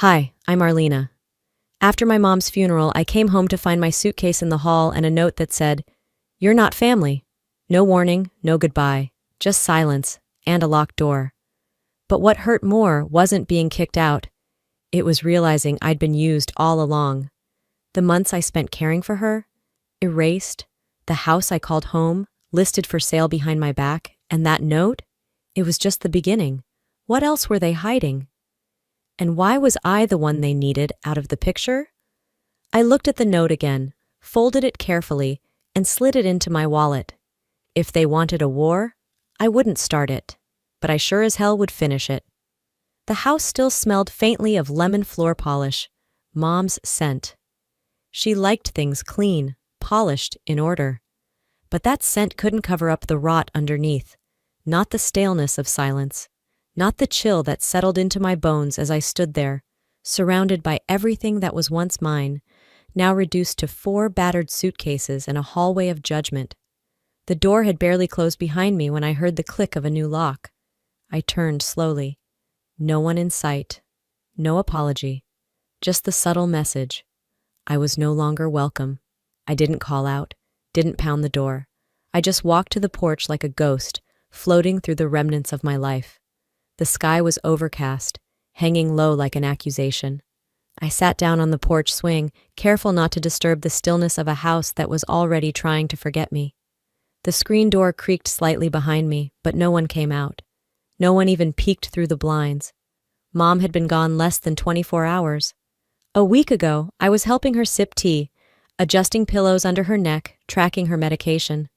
Hi, I'm Arlena. After my mom's funeral, I came home to find my suitcase in the hall and a note that said, "You're not family." No warning, no goodbye, just silence and a locked door. But what hurt more wasn't being kicked out. It was realizing I'd been used all along. The months I spent caring for her, erased, the house I called home, listed for sale behind my back, and that note? It was just the beginning. What else were they hiding? And why was I the one they needed out of the picture? I looked at the note again, folded it carefully, and slid it into my wallet. If they wanted a war, I wouldn't start it, but I sure as hell would finish it. The house still smelled faintly of lemon floor polish, Mom's scent. She liked things clean, polished, in order. But that scent couldn't cover up the rot underneath, not the staleness of silence. Not the chill that settled into my bones as I stood there, surrounded by everything that was once mine, now reduced to 4 battered suitcases and a hallway of judgment. The door had barely closed behind me when I heard the click of a new lock. I turned slowly. No one in sight. No apology. Just the subtle message. I was no longer welcome. I didn't call out, didn't pound the door. I just walked to the porch like a ghost, floating through the remnants of my life. The sky was overcast, hanging low like an accusation. I sat down on the porch swing, careful not to disturb the stillness of a house that was already trying to forget me. The screen door creaked slightly behind me, but no one came out. No one even peeked through the blinds. Mom had been gone less than 24 hours. A week ago, I was helping her sip tea, adjusting pillows under her neck, tracking her medication.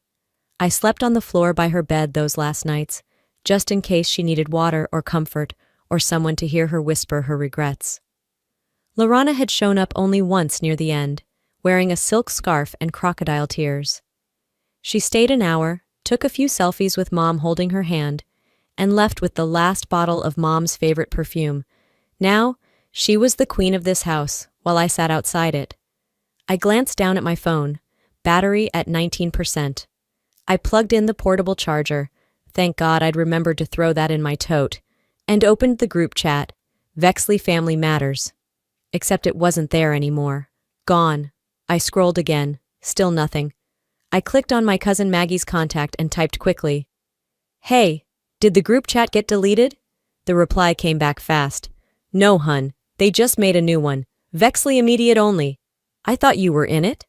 I slept on the floor by her bed those last nights, just in case she needed water or comfort or someone to hear her whisper her regrets. Lorana had shown up only once near the end, wearing a silk scarf and crocodile tears. She stayed an hour, took a few selfies with Mom holding her hand, and left with the last bottle of Mom's favorite perfume. Now, she was the queen of this house, while I sat outside it. I glanced down at my phone, battery at 19%. I plugged in the portable charger. Thank God I'd remembered to throw that in my tote, and opened the group chat, Vexley Family Matters. Except it wasn't there anymore. Gone. I scrolled again. Still nothing. I clicked on my cousin Maggie's contact and typed quickly, "Hey, did the group chat get deleted?" The reply came back fast. "No, hun. They just made a new one. Vexley Immediate only. I thought you were in it."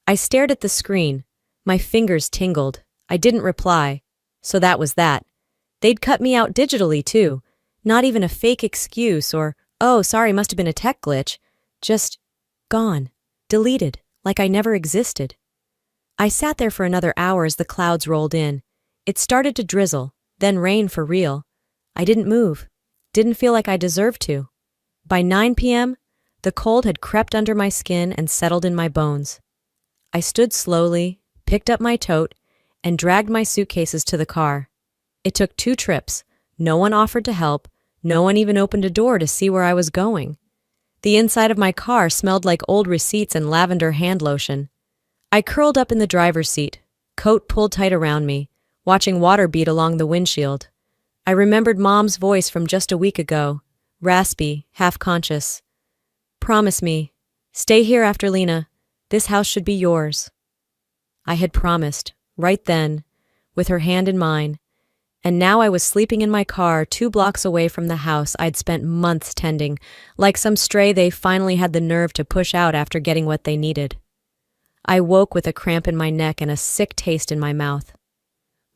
I stared at the screen. My fingers tingled. I didn't reply. So that was that. They'd cut me out digitally, too. Not even a fake excuse or, "Oh, sorry, must have been a tech glitch." Just gone. Deleted, like I never existed. I sat there for another hour as the clouds rolled in. It started to drizzle, then rain for real. I didn't move. Didn't feel like I deserved to. By 9 p.m., the cold had crept under my skin and settled in my bones. I stood slowly, picked up my tote, and dragged my suitcases to the car. It took 2 trips. No one offered to help. No one even opened a door to see where I was going. The inside of my car smelled like old receipts and lavender hand lotion. I curled up in the driver's seat, coat pulled tight around me, watching water bead along the windshield. I remembered Mom's voice from just a week ago, raspy, half-conscious. "Promise me. Stay here after Lena. This house should be yours." I had promised. Right then, with her hand in mine, and now I was sleeping in my car 2 blocks away from the house I'd spent months tending, like some stray they finally had the nerve to push out after getting what they needed. I woke with a cramp in my neck and a sick taste in my mouth.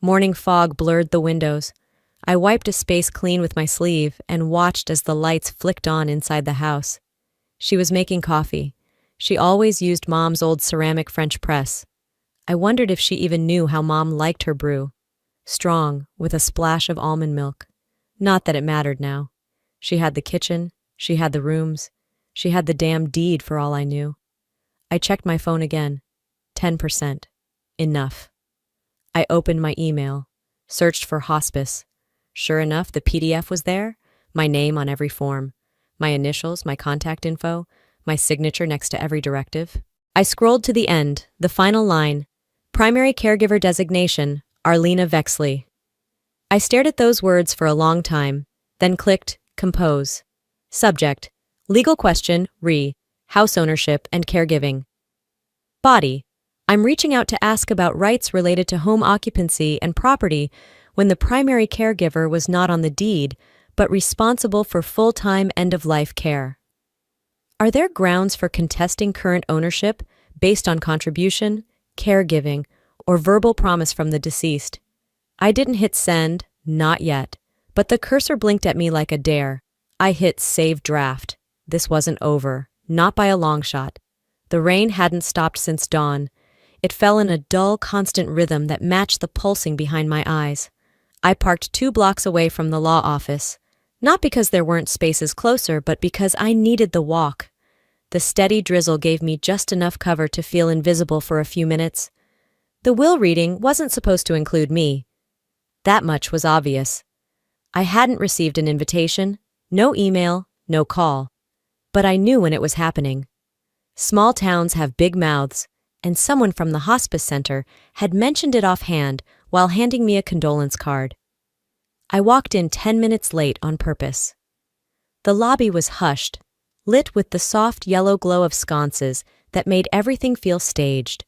Morning fog blurred the windows. I wiped a space clean with my sleeve and watched as the lights flicked on inside the house. She was making coffee. She always used Mom's old ceramic French press. I wondered if she even knew how Mom liked her brew. Strong, with a splash of almond milk. Not that it mattered now. She had the kitchen, she had the rooms, she had the damn deed for all I knew. I checked my phone again. 10%. Enough. I opened my email, searched for hospice. Sure enough, the PDF was there, my name on every form, my initials, my contact info, my signature next to every directive. I scrolled to the end, the final line, "Primary caregiver designation, Arlena Vexley." I stared at those words for a long time, then clicked Compose. Subject, Legal question, house ownership and caregiving. Body. I'm reaching out to ask about rights related to home occupancy and property when the primary caregiver was not on the deed, but responsible for full-time end-of-life care. Are there grounds for contesting current ownership based on contribution, caregiving, or verbal promise from the deceased? I didn't hit send, not yet, but the cursor blinked at me like a dare. I hit save draft. This wasn't over, not by a long shot. The rain hadn't stopped since dawn. It fell in a dull, constant rhythm that matched the pulsing behind my eyes. I parked 2 blocks away from the law office, not because there weren't spaces closer, but because I needed the walk. The steady drizzle gave me just enough cover to feel invisible for a few minutes. The will reading wasn't supposed to include me. That much was obvious. I hadn't received an invitation, no email, no call. But I knew when it was happening. Small towns have big mouths, and someone from the hospice center had mentioned it offhand while handing me a condolence card. I walked in 10 minutes late on purpose. The lobby was hushed, lit with the soft yellow glow of sconces that made everything feel staged.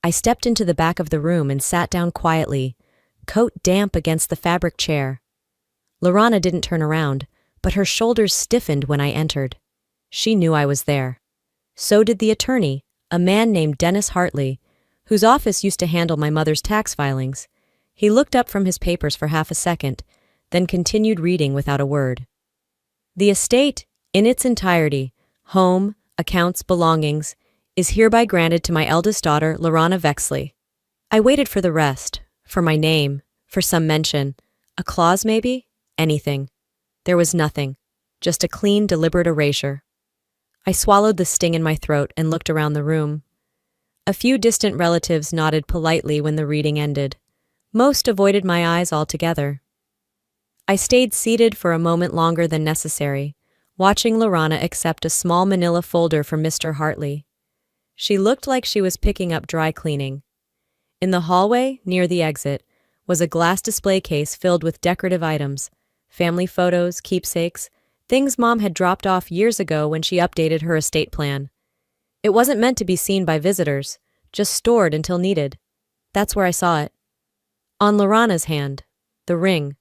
I stepped into the back of the room and sat down quietly, coat damp against the fabric chair. Lorana didn't turn around, but her shoulders stiffened when I entered. She knew I was there. So did the attorney, a man named Dennis Hartley, whose office used to handle my mother's tax filings. He looked up from his papers for half a second, then continued reading without a word. The estate, in its entirety, home, accounts, belongings, is hereby granted to my eldest daughter, Lorana Vexley. I waited for the rest, for my name, for some mention, a clause maybe, anything. There was nothing, just a clean, deliberate erasure. I swallowed the sting in my throat and looked around the room. A few distant relatives nodded politely when the reading ended. Most avoided my eyes altogether. I stayed seated for a moment longer than necessary, watching Lorana accept a small manila folder from Mr. Hartley. She looked like she was picking up dry cleaning. In the hallway, near the exit, was a glass display case filled with decorative items, family photos, keepsakes, things Mom had dropped off years ago when she updated her estate plan. It wasn't meant to be seen by visitors, just stored until needed. That's where I saw it. On Lorana's hand, the ring,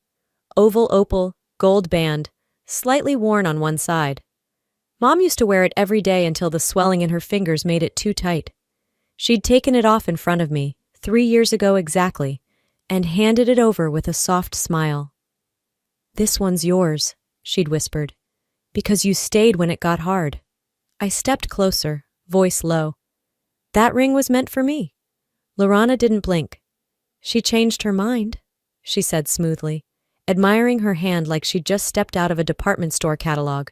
oval opal, gold band, slightly worn on one side. Mom used to wear it every day until the swelling in her fingers made it too tight. She'd taken it off in front of me, 3 years ago exactly, and handed it over with a soft smile. "This one's yours," she'd whispered, "because you stayed when it got hard." I stepped closer, voice low. That ring was meant for me. Lorana didn't blink. "She changed her mind," she said smoothly, admiring her hand like she'd just stepped out of a department store catalog.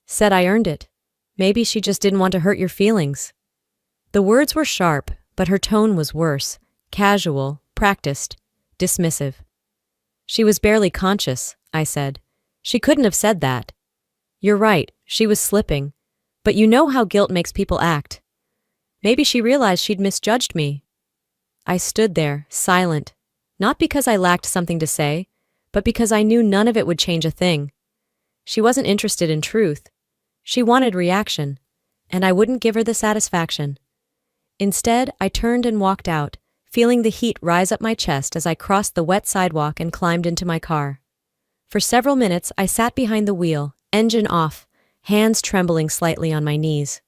"Said I earned it. Maybe she just didn't want to hurt your feelings." The words were sharp, but her tone was worse, casual, practiced, dismissive. "She was barely conscious," I said. "She couldn't have said that." "You're right, she was slipping. But you know how guilt makes people act. Maybe she realized she'd misjudged me." I stood there, silent, not because I lacked something to say, but because I knew none of it would change a thing. She wasn't interested in truth. She wanted reaction, and I wouldn't give her the satisfaction. Instead, I turned and walked out, feeling the heat rise up my chest as I crossed the wet sidewalk and climbed into my car. For several minutes, I sat behind the wheel, engine off, hands trembling slightly on my knees.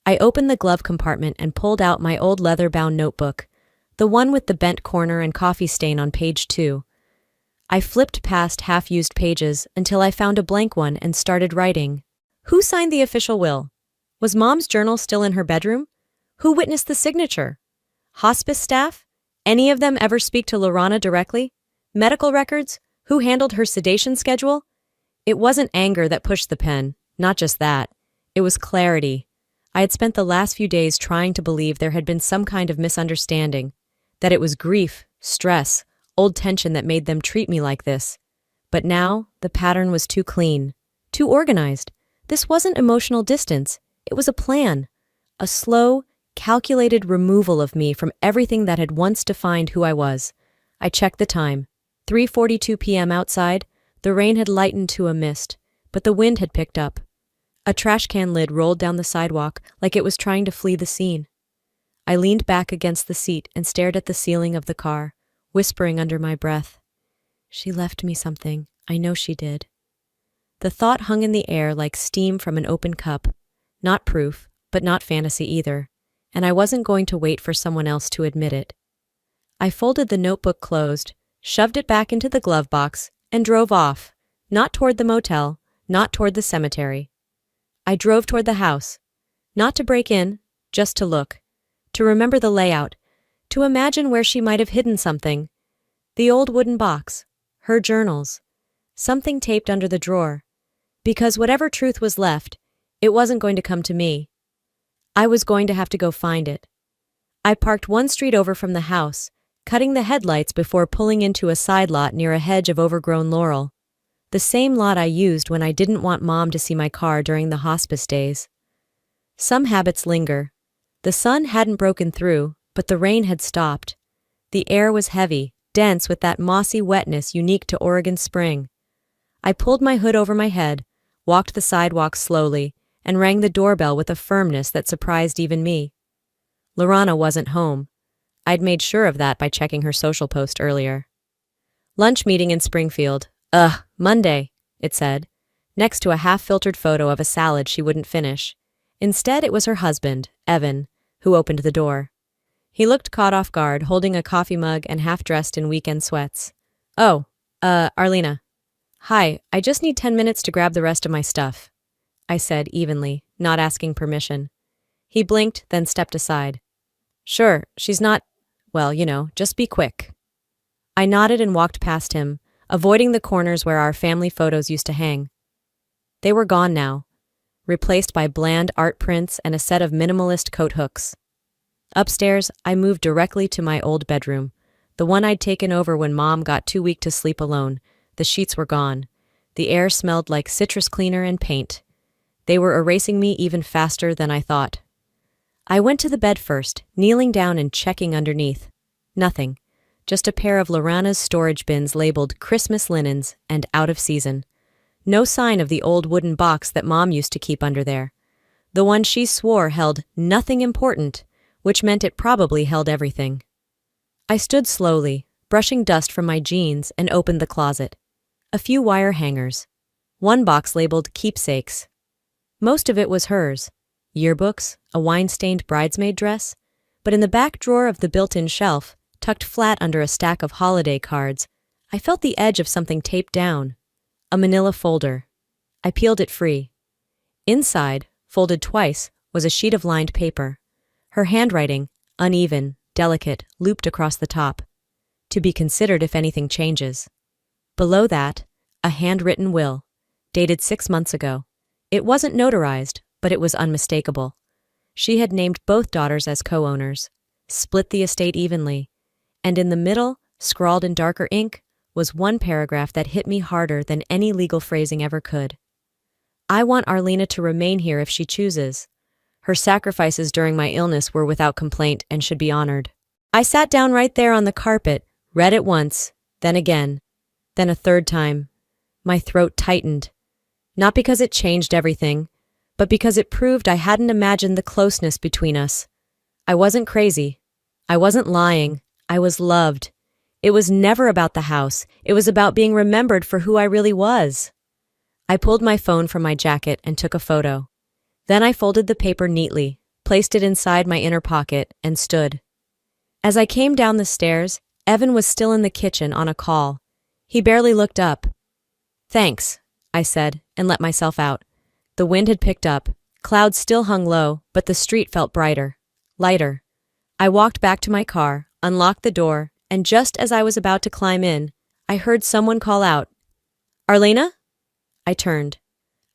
I opened the glove compartment and pulled out my old leather-bound notebook, the one with the bent corner and coffee stain on page 2. I flipped past half-used pages until I found a blank one and started writing. Who signed the official will? Was Mom's journal still in her bedroom? Who witnessed the signature? Hospice staff? Any of them ever speak to Lorana directly? Medical records? Who handled her sedation schedule? It wasn't anger that pushed the pen, not just that. It was clarity. I had spent the last few days trying to believe there had been some kind of misunderstanding, that it was grief, stress, old tension that made them treat me like this. But now, the pattern was too clean, too organized. This wasn't emotional distance. It was a plan. A slow, calculated removal of me from everything that had once defined who I was. I checked the time. 3:42 p.m. outside. The rain had lightened to a mist, but the wind had picked up. A trash can lid rolled down the sidewalk like it was trying to flee the scene. I leaned back against the seat and stared at the ceiling of the car, whispering under my breath, "She left me something. I know she did." The thought hung in the air like steam from an open cup, not proof, but not fantasy either, and I wasn't going to wait for someone else to admit it. I folded the notebook closed, shoved it back into the glove box, and drove off, not toward the motel, not toward the cemetery. I drove toward the house, not to break in, just to look, to remember the layout, to imagine where she might have hidden something. The old wooden box, her journals, something taped under the drawer. Because whatever truth was left, it wasn't going to come to me. I was going to have to go find it. I parked one street over from the house, cutting the headlights before pulling into a side lot near a hedge of overgrown laurel. The same lot I used when I didn't want Mom to see my car during the hospice days. Some habits linger. The sun hadn't broken through, but the rain had stopped. The air was heavy, dense with that mossy wetness unique to Oregon spring. I pulled my hood over my head, walked the sidewalk slowly, and rang the doorbell with a firmness that surprised even me. Lorana wasn't home. I'd made sure of that by checking her social post earlier. Lunch meeting in Springfield. Monday, it said, next to a half-filtered photo of a salad she wouldn't finish. Instead, it was her husband, Evan, who opened the door. He looked caught off guard, holding a coffee mug and half-dressed in weekend sweats. Arlena. Hi, I just need 10 minutes to grab the rest of my stuff, I said evenly, not asking permission. He blinked, then stepped aside. Sure, she's not, just be quick. I nodded and walked past him, avoiding the corners where our family photos used to hang. They were gone now, replaced by bland art prints and a set of minimalist coat hooks. Upstairs, I moved directly to my old bedroom, the one I'd taken over when Mom got too weak to sleep alone. The sheets were gone. The air smelled like citrus cleaner and paint. They were erasing me even faster than I thought. I went to the bed first, kneeling down and checking underneath. Nothing. Just a pair of Lorana's storage bins labeled Christmas linens and out of season. No sign of the old wooden box that Mom used to keep under there. The one she swore held nothing important, which meant it probably held everything. I stood slowly, brushing dust from my jeans, and opened the closet. A few wire hangers. One box labeled keepsakes. Most of it was hers. Yearbooks, a wine-stained bridesmaid dress. But in the back drawer of the built-in shelf, tucked flat under a stack of holiday cards, I felt the edge of something taped down. A manila folder. I peeled it free. Inside, folded twice, was a sheet of lined paper. Her handwriting, uneven, delicate, looped across the top. To be considered if anything changes. Below that, a handwritten will, dated 6 months ago. It wasn't notarized, but it was unmistakable. She had named both daughters as co-owners, split the estate evenly, and in the middle, scrawled in darker ink, was one paragraph that hit me harder than any legal phrasing ever could. I want Arlena to remain here if she chooses. Her sacrifices during my illness were without complaint and should be honored. I sat down right there on the carpet, read it once, then again, then a third time. My throat tightened. Not because it changed everything, but because it proved I hadn't imagined the closeness between us. I wasn't crazy. I wasn't lying. I was loved. It was never about the house. It was about being remembered for who I really was. I pulled my phone from my jacket and took a photo. Then I folded the paper neatly, placed it inside my inner pocket, and stood. As I came down the stairs, Evan was still in the kitchen on a call. He barely looked up. "Thanks," I said, and let myself out. The wind had picked up. Clouds still hung low, but the street felt brighter, lighter. I walked back to my car, unlocked the door, and just as I was about to climb in, I heard someone call out, "Arlena?" I turned.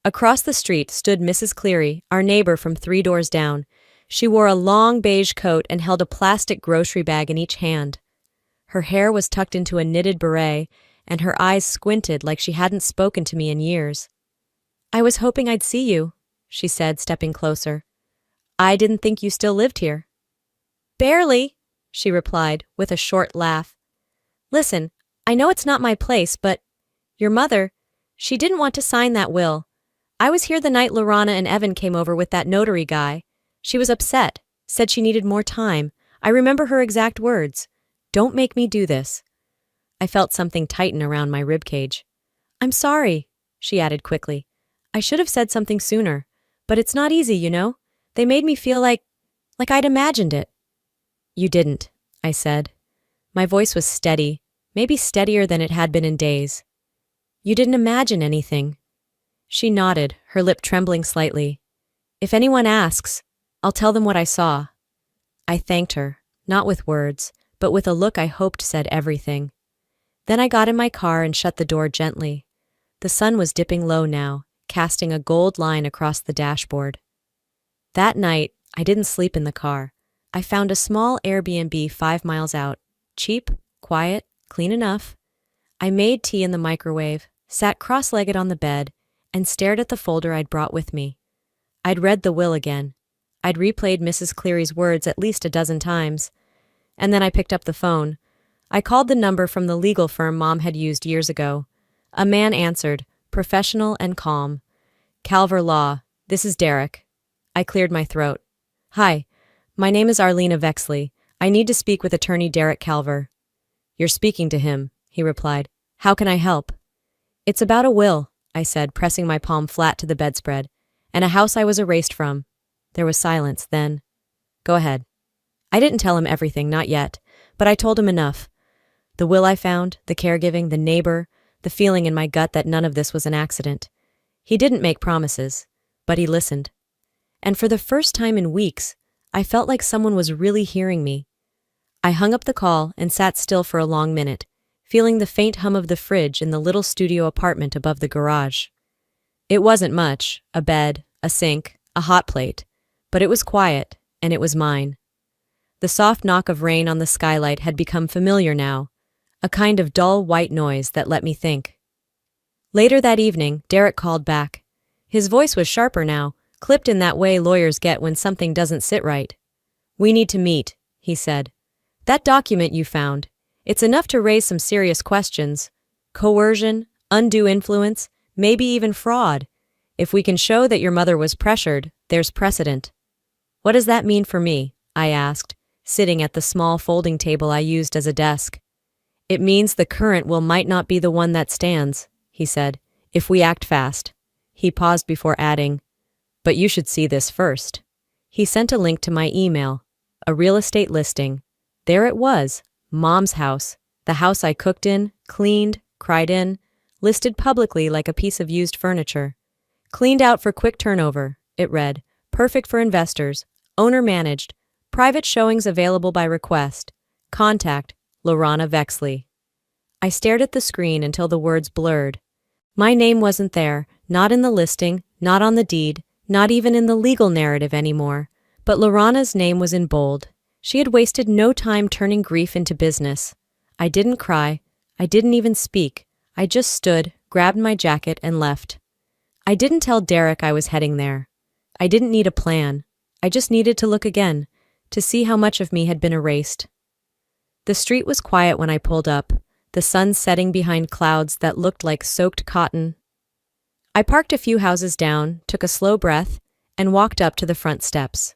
Across the street stood Mrs. Cleary, our neighbor from 3 doors down. She wore a long beige coat and held a plastic grocery bag in each hand. Her hair was tucked into a knitted beret, and her eyes squinted like she hadn't spoken to me in years. "I was hoping I'd see you," she said, stepping closer. "I didn't think you still lived here." "Barely," she replied, with a short laugh. "Listen, I know it's not my place, but your mother, she didn't want to sign that will. I was here the night Lorana and Evan came over with that notary guy. She was upset, said she needed more time. I remember her exact words. Don't make me do this. I felt something tighten around my ribcage. I'm sorry, she added quickly. I should have said something sooner. But it's not easy, you know? They made me feel like I'd imagined it. You didn't, I said. My voice was steady, maybe steadier than it had been in days. You didn't imagine anything. She nodded, her lip trembling slightly. If anyone asks, I'll tell them what I saw. I thanked her, not with words, but with a look I hoped said everything. Then I got in my car and shut the door gently. The sun was dipping low now, casting a gold line across the dashboard. That night, I didn't sleep in the car. I found a small Airbnb 5 miles out. Cheap, quiet, clean enough. I made tea in the microwave, sat cross-legged on the bed, and stared at the folder I'd brought with me. I'd read the will again. I'd replayed Mrs. Cleary's words at least a dozen times. And then I picked up the phone. I called the number from the legal firm Mom had used years ago. A man answered, professional and calm. Calver Law, this is Derek. I cleared my throat. Hi, my name is Arlena Vexley. I need to speak with attorney Derek Calver. You're speaking to him, he replied. How can I help? It's about a will, I said, pressing my palm flat to the bedspread, and a house I was erased from. There was silence, then. Go ahead. I didn't tell him everything, not yet, but I told him enough. The will I found, the caregiving, the neighbor, the feeling in my gut that none of this was an accident. He didn't make promises, but he listened. And for the first time in weeks, I felt like someone was really hearing me. I hung up the call and sat still for a long minute, feeling the faint hum of the fridge in the little studio apartment above the garage. It wasn't much, a bed, a sink, a hot plate, but it was quiet, and it was mine. The soft knock of rain on the skylight had become familiar now, a kind of dull white noise that let me think. Later that evening, Derek called back. His voice was sharper now, clipped in that way lawyers get when something doesn't sit right. We need to meet, he said. That document you found, it's enough to raise some serious questions. Coercion, undue influence, maybe even fraud. If we can show that your mother was pressured, there's precedent. What does that mean for me? I asked, sitting at the small folding table I used as a desk. It means the current will might not be the one that stands, he said, if we act fast. He paused before adding, but you should see this first. He sent a link to my email, a real estate listing. There it was, Mom's house, the house I cooked in, cleaned, cried in, listed publicly like a piece of used furniture. Cleaned out for quick turnover, it read, perfect for investors, owner managed, private showings available by request. Contact Lorana Vexley. I stared at the screen until the words blurred. My name wasn't there, not in the listing, not on the deed, not even in the legal narrative anymore. But Lorana's name was in bold. She had wasted no time turning grief into business. I didn't cry. I didn't even speak. I just stood, grabbed my jacket, and left. I didn't tell Derek I was heading there. I didn't need a plan. I just needed to look again, to see how much of me had been erased. The street was quiet when I pulled up, the sun setting behind clouds that looked like soaked cotton. I parked a few houses down, took a slow breath, and walked up to the front steps.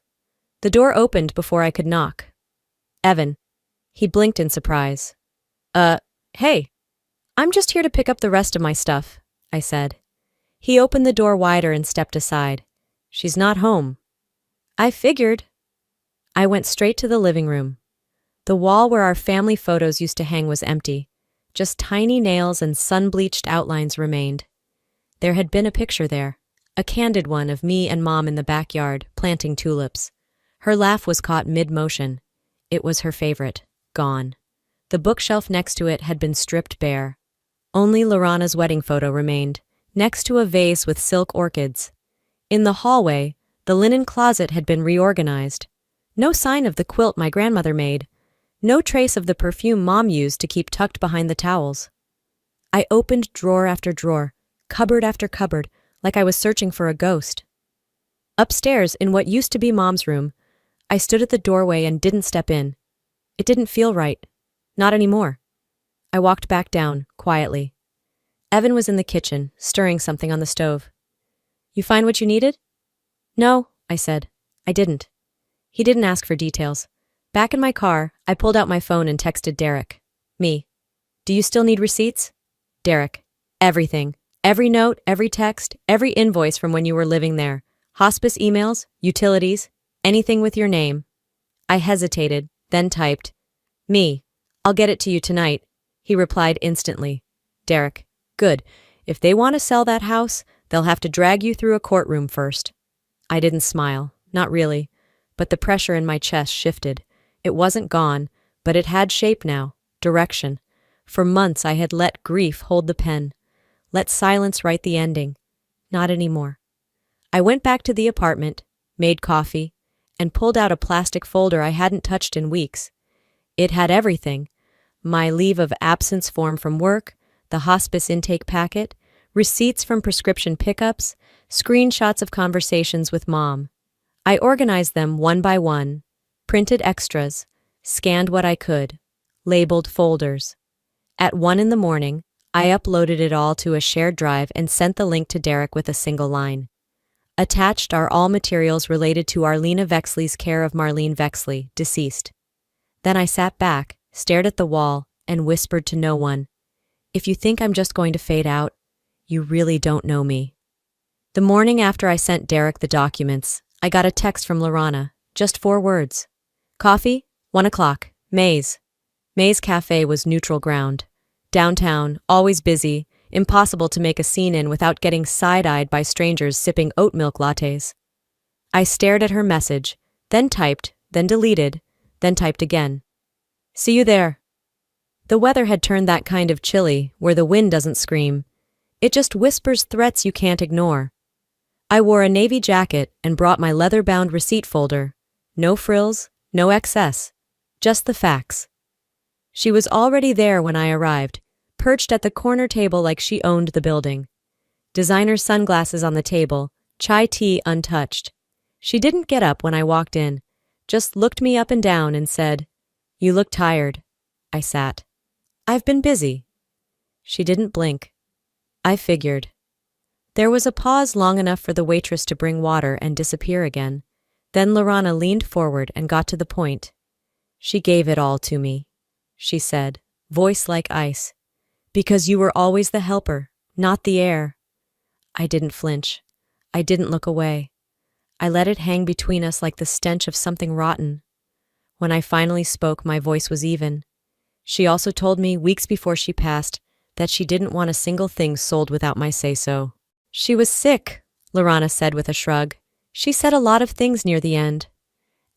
The door opened before I could knock. Evan. He blinked in surprise. Hey. I'm just here to pick up the rest of my stuff, I said. He opened the door wider and stepped aside. She's not home. I figured. I went straight to the living room. The wall where our family photos used to hang was empty. Just tiny nails and sun-bleached outlines remained. There had been a picture there, a candid one of me and Mom in the backyard, planting tulips. Her laugh was caught mid-motion. It was her favorite, gone. The bookshelf next to it had been stripped bare. Only Lorana's wedding photo remained, next to a vase with silk orchids. In the hallway, the linen closet had been reorganized. No sign of the quilt my grandmother made. No trace of the perfume Mom used to keep tucked behind the towels. I opened drawer after drawer, cupboard after cupboard, like I was searching for a ghost. Upstairs, in what used to be Mom's room, I stood at the doorway and didn't step in. It didn't feel right. Not anymore. I walked back down, quietly. Evan was in the kitchen, stirring something on the stove. You find what you needed? No, I said. I didn't. He didn't ask for details. Back in my car, I pulled out my phone and texted Derek. Me. Do you still need receipts? Derek. Everything. Every note, every text, every invoice from when you were living there. Hospice emails, utilities, anything with your name. I hesitated, then typed. Me. I'll get it to you tonight. He replied instantly. Derek. Good. If they want to sell that house, they'll have to drag you through a courtroom first. I didn't smile. Not really. But the pressure in my chest shifted. It wasn't gone, but it had shape now. Direction. For months I had let grief hold the pen. Let silence write the ending. Not anymore. I went back to the apartment, made coffee, and pulled out a plastic folder I hadn't touched in weeks. It had everything. My leave of absence form from work, the hospice intake packet, receipts from prescription pickups, screenshots of conversations with Mom. I organized them one by one, printed extras, scanned what I could, labeled folders. At 1 a.m, I uploaded it all to a shared drive and sent the link to Derek with a single line. Attached are all materials related to Arlena Vexley's care of Marlene Vexley, deceased. Then I sat back, stared at the wall, and whispered to no one. If you think I'm just going to fade out, you really don't know me. The morning after I sent Derek the documents, I got a text from Lorana, just 4 words. Coffee? 1 o'clock. Maze. Maze Cafe was neutral ground. Downtown, always busy, impossible to make a scene in without getting side-eyed by strangers sipping oat milk lattes. I stared at her message, then typed, then deleted, then typed again. See you there. The weather had turned that kind of chilly, where the wind doesn't scream. It just whispers threats you can't ignore. I wore a navy jacket and brought my leather-bound receipt folder. No frills, no excess. Just the facts. She was already there when I arrived, perched at the corner table like she owned the building. Designer sunglasses on the table, chai tea untouched. She didn't get up when I walked in, just looked me up and down and said, You look tired. I sat. I've been busy. She didn't blink. I figured. There was a pause long enough for the waitress to bring water and disappear again. Then Lorana leaned forward and got to the point. She gave it all to me, she said, voice like ice. Because you were always the helper, not the heir. I didn't flinch. I didn't look away. I let it hang between us like the stench of something rotten. When I finally spoke, my voice was even. She also told me weeks before she passed that she didn't want a single thing sold without my say-so. She was sick, Lorana said with a shrug. She said a lot of things near the end.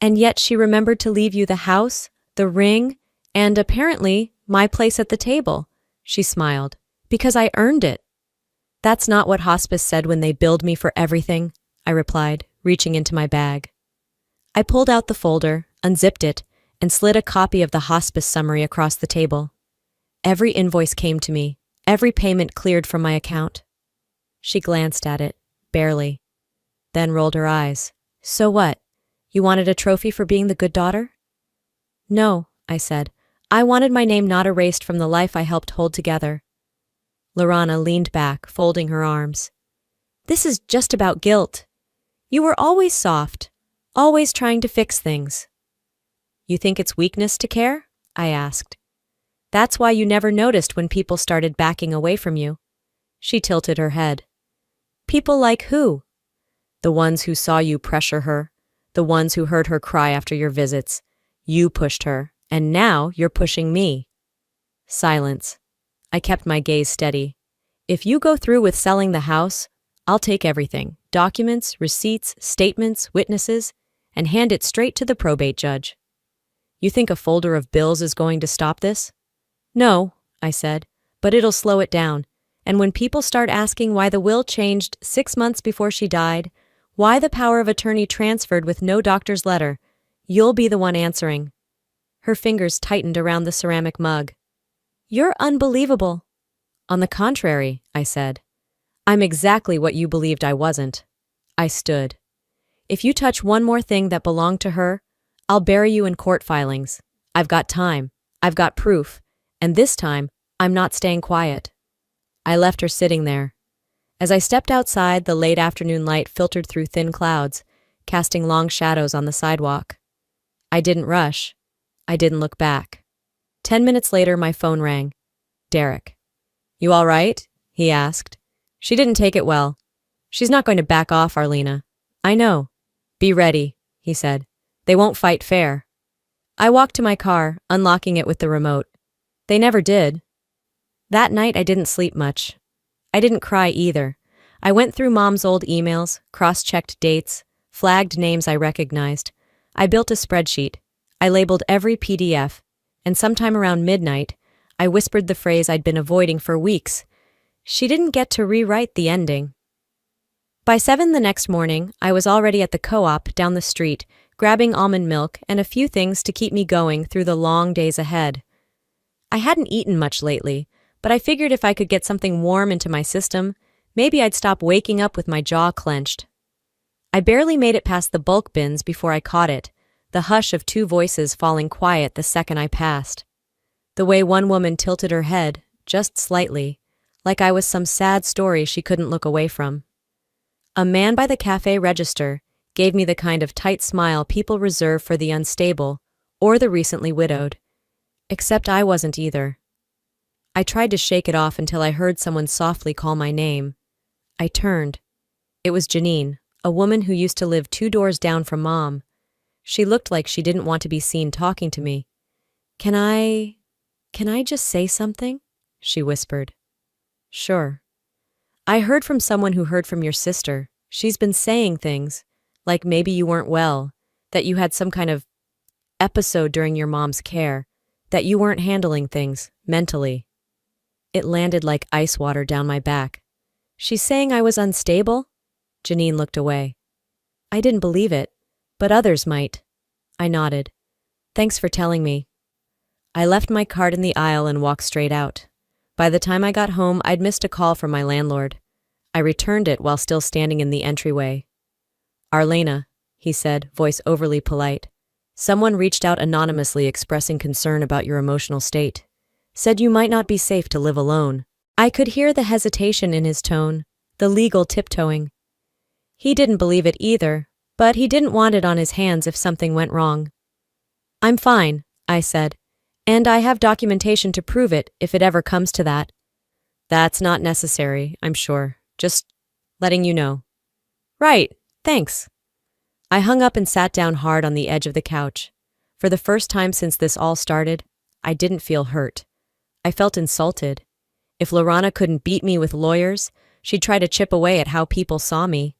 And yet she remembered to leave you the house, the ring, and apparently my place at the table. She smiled. Because I earned it. That's not what hospice said when they billed me for everything, I replied, reaching into my bag. I pulled out the folder, unzipped it, and slid a copy of the hospice summary across the table. Every invoice came to me, every payment cleared from my account. She glanced at it, barely, then rolled her eyes. So what? You wanted a trophy for being the good daughter? No, I said. I wanted my name not erased from the life I helped hold together. Lorana leaned back, folding her arms. This is just about guilt. You were always soft, always trying to fix things. You think it's weakness to care? I asked. That's why you never noticed when people started backing away from you. She tilted her head. People like who? The ones who saw you pressure her, the ones who heard her cry after your visits. You pushed her, and now you're pushing me. Silence. I kept my gaze steady. If you go through with selling the house, I'll take everything, documents, receipts, statements, witnesses, and hand it straight to the probate judge. You think a folder of bills is going to stop this? No, I said, but it'll slow it down. And when people start asking why the will changed 6 months before she died, why the power of attorney transferred with no doctor's letter, you'll be the one answering. Her fingers tightened around the ceramic mug. You're unbelievable. On the contrary, I said. I'm exactly what you believed I wasn't. I stood. If you touch one more thing that belonged to her, I'll bury you in court filings. I've got time. I've got proof. And this time, I'm not staying quiet. I left her sitting there. As I stepped outside, the late afternoon light filtered through thin clouds, casting long shadows on the sidewalk. I didn't rush. I didn't look back. 10 minutes later, my phone rang. Derek. "You all right?" he asked. She didn't take it well. "She's not going to back off, Arlena." "I know." "Be ready," he said. "They won't fight fair." I walked to my car, unlocking it with the remote. They never did. That night, I didn't sleep much. I didn't cry either. I went through Mom's old emails, cross-checked dates, flagged names I recognized. I built a spreadsheet. I labeled every PDF, and sometime around midnight, I whispered the phrase I'd been avoiding for weeks. She didn't get to rewrite the ending. By 7 the next morning, I was already at the co-op down the street, grabbing almond milk and a few things to keep me going through the long days ahead. I hadn't eaten much lately, but I figured if I could get something warm into my system, maybe I'd stop waking up with my jaw clenched. I barely made it past the bulk bins before I caught it, the hush of two voices falling quiet the second I passed. The way one woman tilted her head, just slightly, like I was some sad story she couldn't look away from. A man by the cafe register gave me the kind of tight smile people reserve for the unstable or the recently widowed. Except I wasn't either. I tried to shake it off until I heard someone softly call my name. I turned. It was Janine, a woman who used to live 2 doors down from Mom. She looked like she didn't want to be seen talking to me. Can I just say something?" she whispered. "Sure." "I heard from someone who heard from your sister. She's been saying things, like maybe you weren't well, that you had some kind of episode during your mom's care, that you weren't handling things, mentally." It landed like ice water down my back. "She's saying I was unstable?" Janine looked away. I didn't believe it, but others might. I nodded. "Thanks for telling me." I left my card in the aisle and walked straight out. By the time I got home, I'd missed a call from my landlord. I returned it while still standing in the entryway. "Arlena," he said, voice overly polite. "Someone reached out anonymously expressing concern about your emotional state. Said you might not be safe to live alone." I could hear the hesitation in his tone, the legal tiptoeing. He didn't believe it either, but he didn't want it on his hands if something went wrong. "I'm fine," I said, "and I have documentation to prove it if it ever comes to that." "That's not necessary, I'm sure. Just letting you know." "Right, thanks." I hung up and sat down hard on the edge of the couch. For the first time since this all started, I didn't feel hurt. I felt insulted. If Lorana couldn't beat me with lawyers, she'd try to chip away at how people saw me.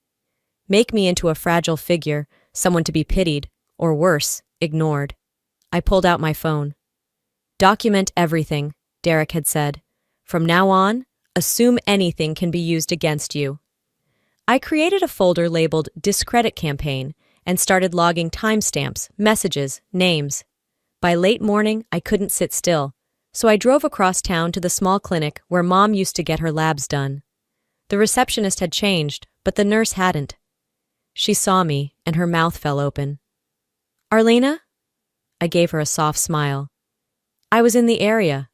Make me into a fragile figure, someone to be pitied, or worse, ignored. I pulled out my phone. "Document everything," Derek had said. "From now on, assume anything can be used against you." I created a folder labeled Discredit Campaign and started logging timestamps, messages, names. By late morning, I couldn't sit still, so I drove across town to the small clinic where Mom used to get her labs done. The receptionist had changed, but the nurse hadn't. She saw me, and her mouth fell open. "Arlena?" I gave her a soft smile. "I was in the area."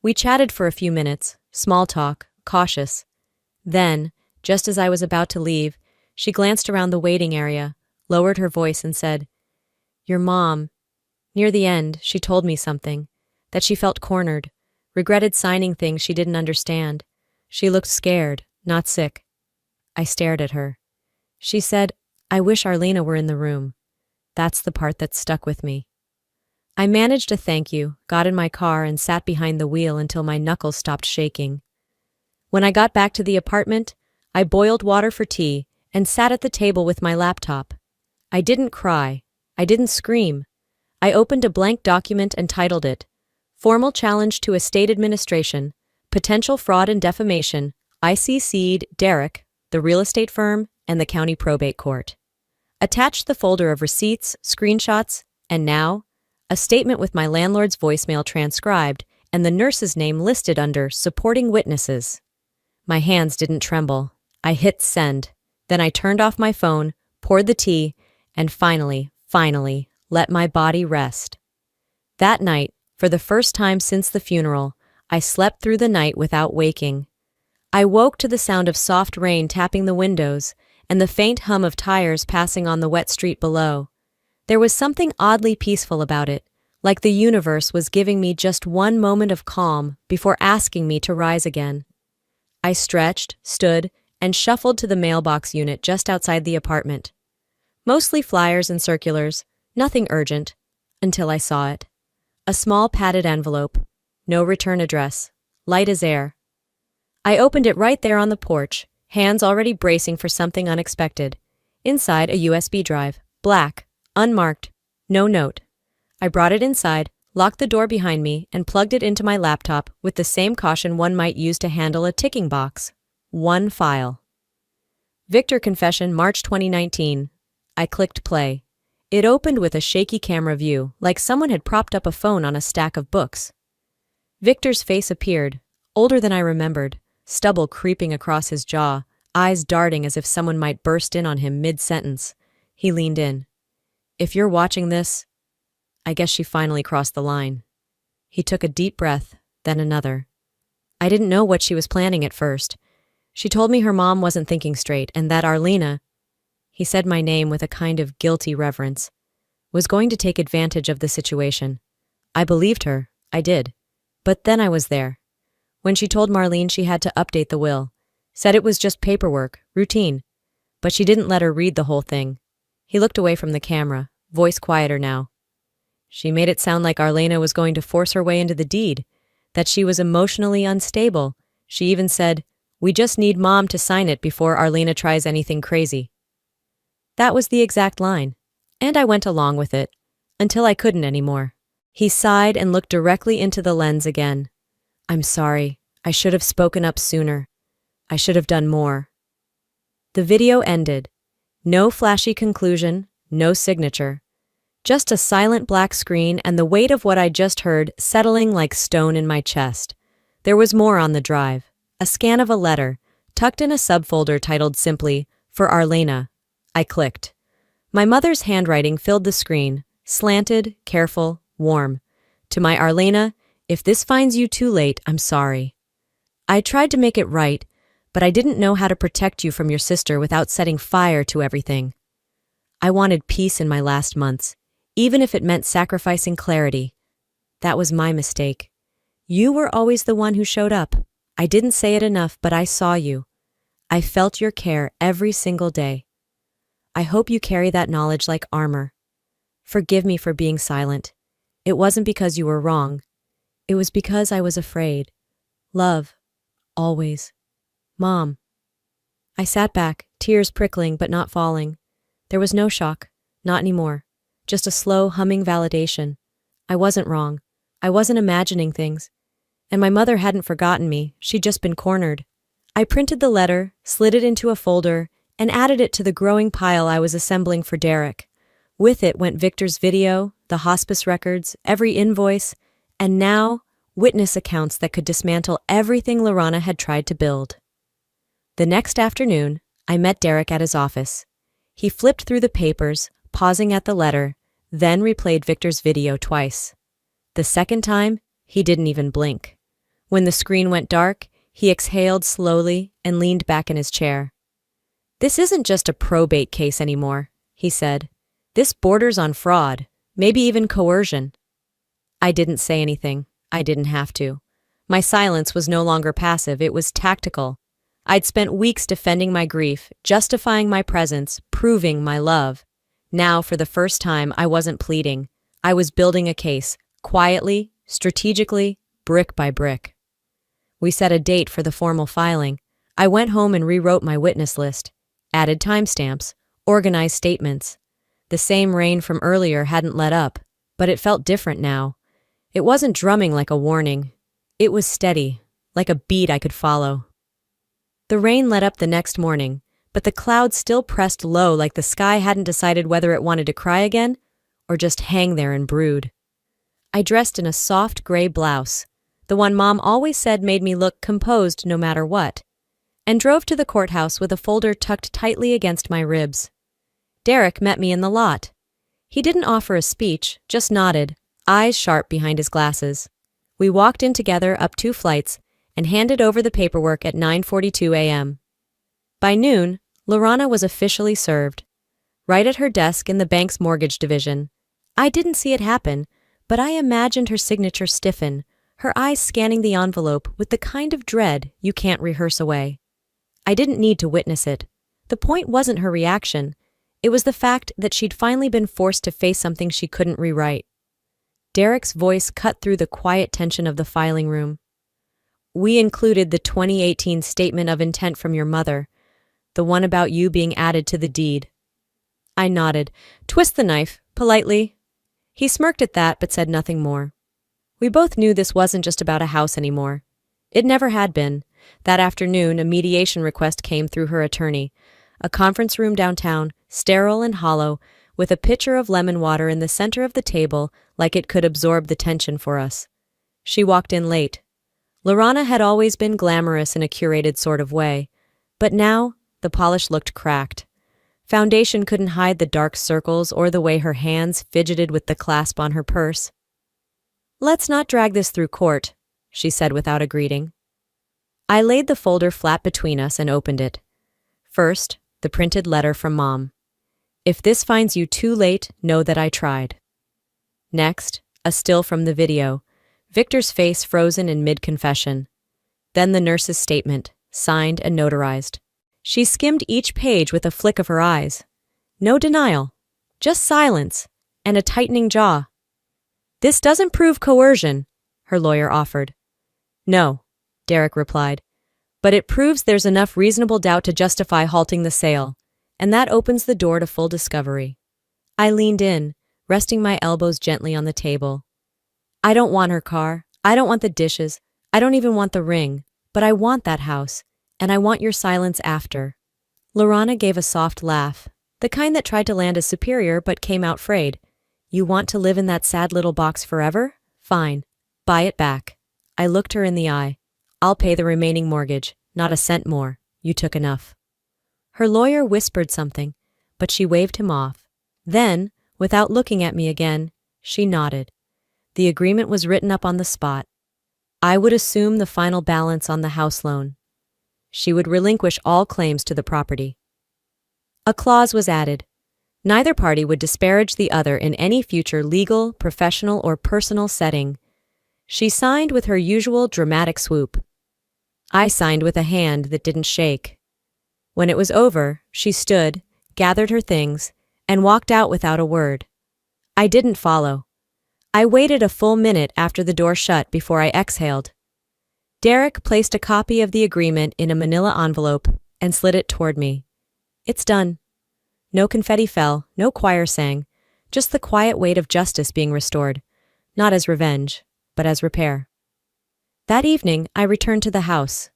We chatted for a few minutes, small talk, cautious. Then, just as I was about to leave, she glanced around the waiting area, lowered her voice and said, "Your mom." Near the end, she told me something, that she felt cornered, regretted signing things she didn't understand. She looked scared, not sick. I stared at her. She said, "I wish Arlena were in the room." That's the part that stuck with me. I managed a thank you, got in my car, and sat behind the wheel until my knuckles stopped shaking. When I got back to the apartment, I boiled water for tea and sat at the table with my laptop. I didn't cry. I didn't scream. I opened a blank document and titled it, "Formal Challenge to Estate Administration, Potential Fraud and Defamation, ICC'd Derek, the real estate firm, and the county probate court." Attached the folder of receipts, screenshots, and now, a statement with my landlord's voicemail transcribed and the nurse's name listed under Supporting Witnesses. My hands didn't tremble. I hit send. Then I turned off my phone, poured the tea, and finally, let my body rest. That night, for the first time since the funeral, I slept through the night without waking. I woke to the sound of soft rain tapping the windows and the faint hum of tires passing on the wet street below. There was something oddly peaceful about it, like the universe was giving me just one moment of calm before asking me to rise again. I stretched, stood, and shuffled to the mailbox unit just outside the apartment. Mostly flyers and circulars, nothing urgent, until I saw it. A small padded envelope, no return address, light as air. I opened it right there on the porch, hands already bracing for something unexpected. Inside, a USB drive, black, unmarked, no note. I brought it inside, locked the door behind me, and plugged it into my laptop with the same caution one might use to handle a ticking box. One file. Victor Confession, March 2019. I clicked play. It opened with a shaky camera view, like someone had propped up a phone on a stack of books. Victor's face appeared, older than I remembered, stubble creeping across his jaw, eyes darting as if someone might burst in on him mid-sentence. He leaned in. "If you're watching this..." I guess she finally crossed the line. He took a deep breath, then another. I didn't know what she was planning at first. She told me her mom wasn't thinking straight and that Arlena, he said my name with a kind of guilty reverence, was going to take advantage of the situation. I believed her, I did. But then I was there. When she told Marlene she had to update the will, said it was just paperwork, routine. But she didn't let her read the whole thing. He looked away from the camera, voice quieter now. She made it sound like Arlena was going to force her way into the deed, that she was emotionally unstable. She even said, "We just need Mom to sign it before Arlena tries anything crazy." That was the exact line, and I went along with it, until I couldn't anymore. He sighed and looked directly into the lens again. "I'm sorry. I should have spoken up sooner. I should have done more." The video ended. No flashy conclusion, no signature. Just a silent black screen and the weight of what I just heard settling like stone in my chest. There was more on the drive. A scan of a letter, tucked in a subfolder titled simply, "For Arlena." I clicked. My mother's handwriting filled the screen, slanted, careful, warm. "To my Arlena, if this finds you too late, I'm sorry. I tried to make it right, but I didn't know how to protect you from your sister without setting fire to everything. I wanted peace in my last months, even if it meant sacrificing clarity. That was my mistake. You were always the one who showed up. I didn't say it enough, but I saw you. I felt your care every single day. I hope you carry that knowledge like armor. Forgive me for being silent. It wasn't because you were wrong. It was because I was afraid. Love. Always. Mom." I sat back, tears prickling but not falling. There was no shock, not anymore. Just a slow, humming validation. I wasn't wrong. I wasn't imagining things. And my mother hadn't forgotten me, she'd just been cornered. I printed the letter, slid it into a folder, and added it to the growing pile I was assembling for Derek. With it went Victor's video, the hospice records, every invoice, and now, witness accounts that could dismantle everything Lorana had tried to build. The next afternoon, I met Derek at his office. He flipped through the papers, pausing at the letter, then replayed Victor's video twice. The second time, he didn't even blink. When the screen went dark, he exhaled slowly and leaned back in his chair. "This isn't just a probate case anymore," he said. "This borders on fraud, maybe even coercion." I didn't say anything. I didn't have to. My silence was no longer passive, it was tactical. I'd spent weeks defending my grief, justifying my presence, proving my love. Now, for the first time, I wasn't pleading. I was building a case, quietly, strategically, brick by brick. We set a date for the formal filing. I went home and rewrote my witness list, added timestamps, organized statements. The same rain from earlier hadn't let up, but it felt different now. It wasn't drumming like a warning. It was steady, like a beat I could follow. The rain let up the next morning, but the clouds still pressed low like the sky hadn't decided whether it wanted to cry again or just hang there and brood. I dressed in a soft gray blouse, the one Mom always said made me look composed no matter what, and drove to the courthouse with a folder tucked tightly against my ribs. Derek met me in the lot. He didn't offer a speech, just nodded, eyes sharp behind his glasses. We walked in together up 2 flights, and handed over the paperwork at 9:42 a.m. By noon, Lorana was officially served. Right at her desk in the bank's mortgage division. I didn't see it happen, but I imagined her signature stiffen, her eyes scanning the envelope with the kind of dread you can't rehearse away. I didn't need to witness it. The point wasn't her reaction. It was the fact that she'd finally been forced to face something she couldn't rewrite. Derek's voice cut through the quiet tension of the filing room. "We included the 2018 statement of intent from your mother, the one about you being added to the deed." I nodded. "Twist the knife, politely." He smirked at that but said nothing more. We both knew this wasn't just about a house anymore. It never had been. That afternoon, a mediation request came through her attorney. A conference room downtown, sterile and hollow, with a pitcher of lemon water in the center of the table like it could absorb the tension for us. She walked in late. Lorana had always been glamorous in a curated sort of way, but now the polish looked cracked. Foundation couldn't hide the dark circles or the way her hands fidgeted with the clasp on her purse. "Let's not drag this through court," she said without a greeting. I laid the folder flat between us and opened it. First, the printed letter from Mom. "If this finds you too late, know that I tried." Next, a still from the video, Victor's face frozen in mid-confession. Then the nurse's statement, signed and notarized. She skimmed each page with a flick of her eyes. No denial, just silence, and a tightening jaw. "This doesn't prove coercion," her lawyer offered. "No," Derek replied, "but it proves there's enough reasonable doubt to justify halting the sale, and that opens the door to full discovery." I leaned in, resting my elbows gently on the table. "I don't want her car, I don't want the dishes, I don't even want the ring, but I want that house, and I want your silence after." Lorana gave a soft laugh, the kind that tried to land as superior but came out frayed. "You want to live in that sad little box forever? Fine. Buy it back." I looked her in the eye. "I'll pay the remaining mortgage, not a cent more. You took enough." Her lawyer whispered something, but she waved him off. Then, without looking at me again, she nodded. The agreement was written up on the spot. I would assume the final balance on the house loan. She would relinquish all claims to the property. A clause was added. Neither party would disparage the other in any future legal, professional, or personal setting. She signed with her usual dramatic swoop. I signed with a hand that didn't shake. When it was over, she stood, gathered her things, and walked out without a word. I didn't follow. I waited a full minute after the door shut before I exhaled. Derek placed a copy of the agreement in a manila envelope and slid it toward me. "It's done." No confetti fell, no choir sang, just the quiet weight of justice being restored, not as revenge, but as repair. That evening, I returned to the house.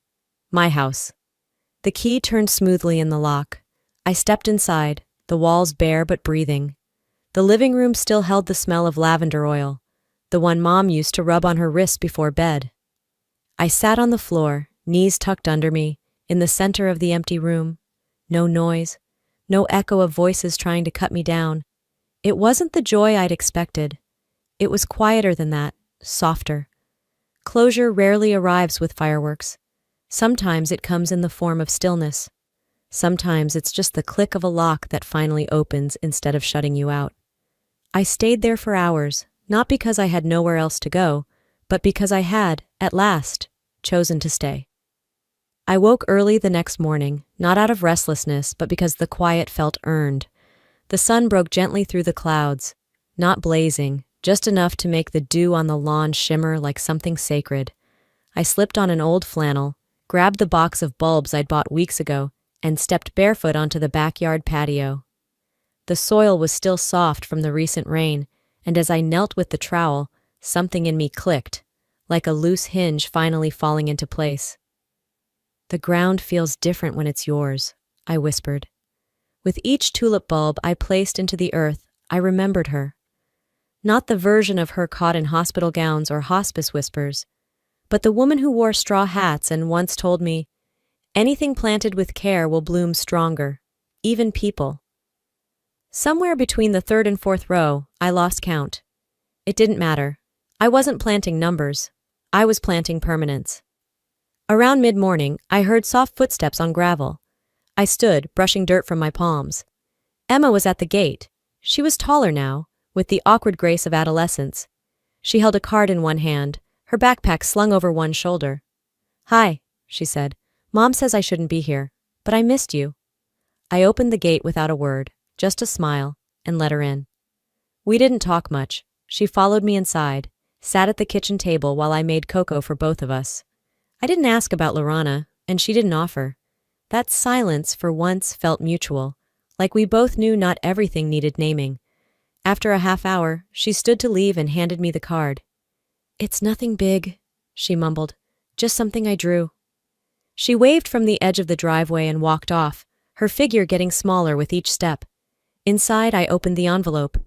My house. The key turned smoothly in the lock. I stepped inside, the walls bare but breathing. The living room still held the smell of lavender oil, the one Mom used to rub on her wrist before bed. I sat on the floor, knees tucked under me, in the center of the empty room. No noise, no echo of voices trying to cut me down. It wasn't the joy I'd expected. It was quieter than that, softer. Closure rarely arrives with fireworks. Sometimes it comes in the form of stillness. Sometimes it's just the click of a lock that finally opens instead of shutting you out. I stayed there for hours, not because I had nowhere else to go, but because I had, at last, chosen to stay. I woke early the next morning, not out of restlessness, but because the quiet felt earned. The sun broke gently through the clouds, not blazing, just enough to make the dew on the lawn shimmer like something sacred. I slipped on an old flannel, grabbed the box of bulbs I'd bought weeks ago, and stepped barefoot onto the backyard patio. The soil was still soft from the recent rain, and as I knelt with the trowel, something in me clicked, like a loose hinge finally falling into place. "The ground feels different when it's yours," I whispered. With each tulip bulb I placed into the earth, I remembered her. Not the version of her caught in hospital gowns or hospice whispers, but the woman who wore straw hats and once told me, "Anything planted with care will bloom stronger, even people." Somewhere between the third and fourth row, I lost count. It didn't matter. I wasn't planting numbers. I was planting permanence. Around mid-morning, I heard soft footsteps on gravel. I stood, brushing dirt from my palms. Emma was at the gate. She was taller now, with the awkward grace of adolescence. She held a card in one hand, her backpack slung over one shoulder. "Hi," she said. "Mom says I shouldn't be here, but I missed you." I opened the gate without a word, just a smile, and let her in. We didn't talk much. She followed me inside, sat at the kitchen table while I made cocoa for both of us. I didn't ask about Lorana, and she didn't offer. That silence for once felt mutual, like we both knew not everything needed naming. After a half hour, she stood to leave and handed me the card. "It's nothing big," she mumbled. "Just something I drew." She waved from the edge of the driveway and walked off, her figure getting smaller with each step. Inside, I opened the envelope.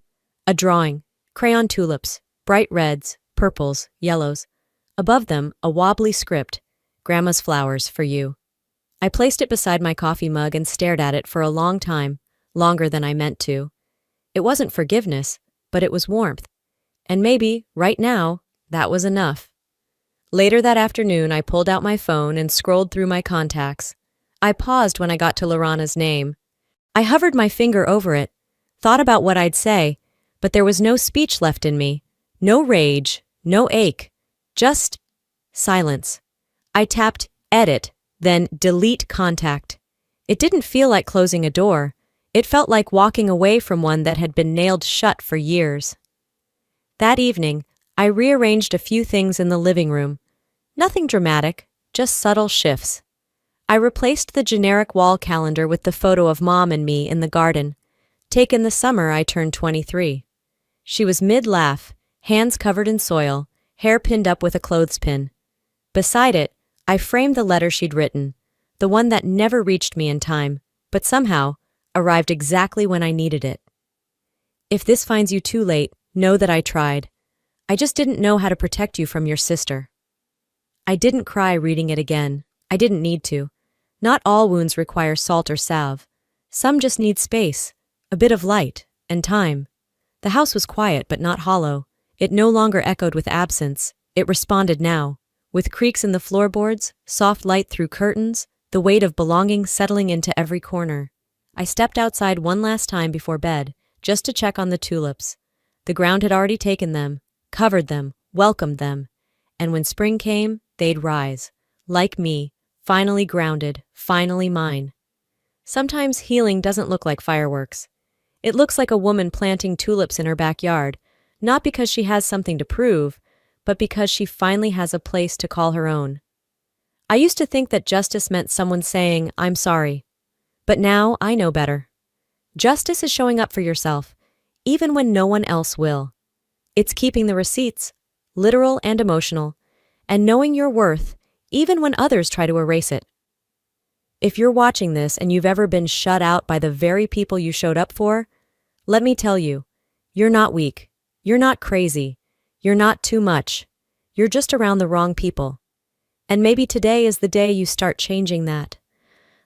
A drawing, crayon tulips, bright reds, purples, yellows. Above them, a wobbly script, "Grandma's flowers for you." I placed it beside my coffee mug and stared at it for a long time, longer than I meant to. It wasn't forgiveness, but it was warmth. And maybe, right now, that was enough. Later that afternoon, I pulled out my phone and scrolled through my contacts. I paused when I got to Lorana's name. I hovered my finger over it, thought about what I'd say, but there was no speech left in me. No rage, no ache, just silence. I tapped edit, then delete contact. It didn't feel like closing a door. It felt like walking away from one that had been nailed shut for years. That evening, I rearranged a few things in the living room. Nothing dramatic, just subtle shifts. I replaced the generic wall calendar with the photo of Mom and me in the garden, taken the summer I turned 23. She was mid-laugh, hands covered in soil, hair pinned up with a clothespin. Beside it, I framed the letter she'd written, the one that never reached me in time, but somehow arrived exactly when I needed it. "If this finds you too late, know that I tried. I just didn't know how to protect you from your sister." I didn't cry reading it again. I didn't need to. Not all wounds require salt or salve. Some just need space, a bit of light, and time. The house was quiet but not hollow. It no longer echoed with absence. It responded now, with creaks in the floorboards, soft light through curtains, the weight of belonging settling into every corner. I stepped outside one last time before bed, just to check on the tulips. The ground had already taken them, covered them, welcomed them, and when spring came, they'd rise, like me, finally grounded, finally mine. Sometimes healing doesn't look like fireworks. It looks like a woman planting tulips in her backyard, not because she has something to prove, but because she finally has a place to call her own. I used to think that justice meant someone saying, "I'm sorry." But now I know better. Justice is showing up for yourself, even when no one else will. It's keeping the receipts, literal and emotional, and knowing your worth, even when others try to erase it. If you're watching this and you've ever been shut out by the very people you showed up for, let me tell you, you're not weak, you're not crazy, you're not too much, you're just around the wrong people. And maybe today is the day you start changing that.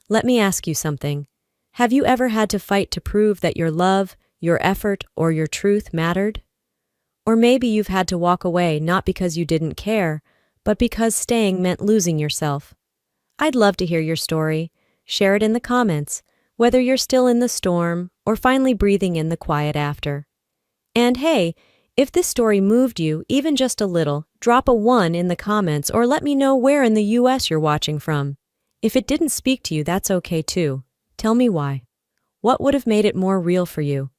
Let me ask you something. Have you ever had to fight to prove that your love, your effort, or your truth mattered? Or maybe you've had to walk away not because you didn't care, but because staying meant losing yourself. I'd love to hear your story. Share it in the comments, whether you're still in the storm or finally breathing in the quiet after. And hey, if this story moved you even just a little, drop a 1 in the comments or let me know where in the US you're watching from. If it didn't speak to you, that's okay too. Tell me why. What would have made it more real for you?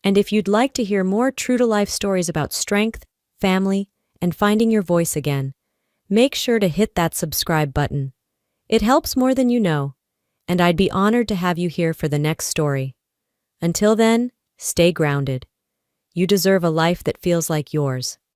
And if you'd like to hear more true-to-life stories about strength, family, and finding your voice again, make sure to hit that subscribe button. It helps more than you know, and I'd be honored to have you here for the next story. Until then, stay grounded. You deserve a life that feels like yours.